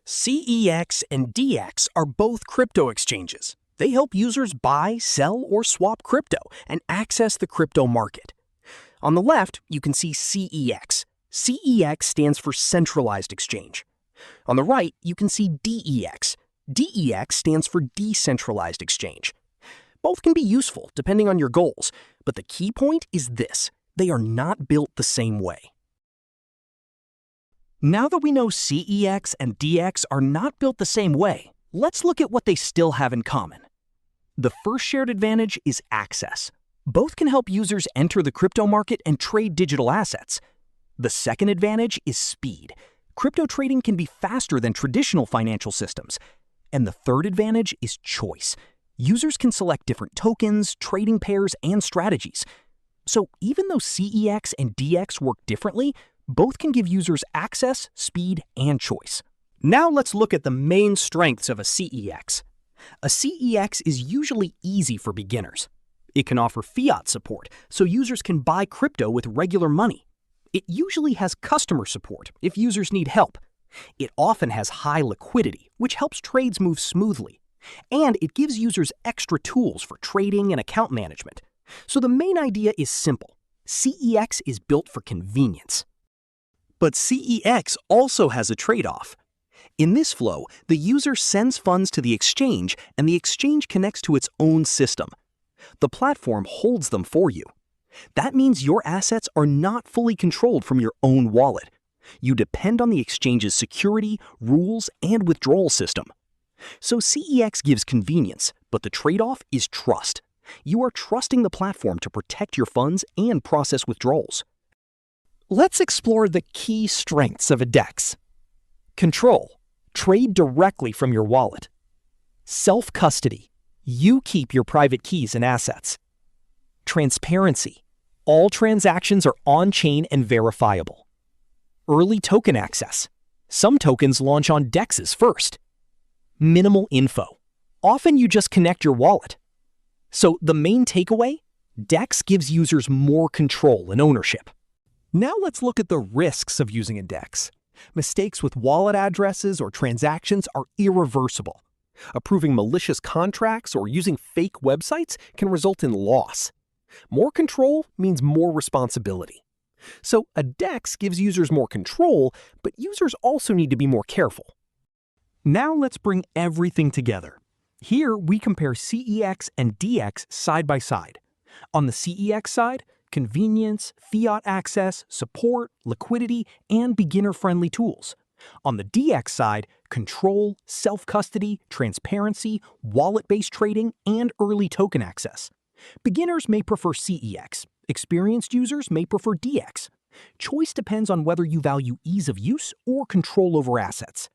CEX and DEX are both crypto exchanges. They help users buy, sell, or swap crypto and access the crypto market. On the left, you can see CEX. CEX stands for Centralized Exchange. On the right, you can see DEX. DEX stands for Decentralized Exchange. Both can be useful depending on your goals, but the key point is this: they are not built the same way. Now that we know CEX and DEX are not built the same way, let's look at what they still have in common. The first shared advantage is access. Both can help users enter the crypto market and trade digital assets. The second advantage is speed. Crypto trading can be faster than traditional financial systems. And the third advantage is choice. Users can select different tokens, trading pairs, and strategies. So even though CEX and DEX work differently, both can give users access, speed, and choice. Now let's look at the main strengths of a CEX. A CEX is usually easy for beginners. It can offer fiat support, so users can buy crypto with regular money. It usually has customer support if users need help. It often has high liquidity, which helps trades move smoothly. And it gives users extra tools for trading and account management. So the main idea is simple. CEX is built for convenience. But CEX also has a trade-off. In this flow, the user sends funds to the exchange and the exchange connects to its own system. The platform holds them for you. That means your assets are not fully controlled from your own wallet. You depend on the exchange's security, rules, and withdrawal system. So CEX gives convenience, but the trade-off is trust. You are trusting the platform to protect your funds and process withdrawals. Let's explore the key strengths of a DEX. Control. Trade directly from your wallet. Self-custody. You keep your private keys and assets. Transparency. All transactions are on-chain and verifiable. Early token access. Some tokens launch on DEXs first. Minimal info. Often you just connect your wallet. So the main takeaway? DEX gives users more control and ownership. Now let's look at the risks of using a DEX. Mistakes with wallet addresses or transactions are irreversible. Approving malicious contracts or using fake websites can result in loss. More control means more responsibility. So a DEX gives users more control, but users also need to be more careful. Now let's bring everything together. Here we compare CEX and DEX side by side. On the CEX side, convenience, fiat access, support, liquidity, and beginner-friendly tools. On the DEX side, control, self-custody, transparency, wallet-based trading, and early token access. Beginners may prefer CEX. Experienced users may prefer DEX. Choice depends on whether you value ease of use or control over assets.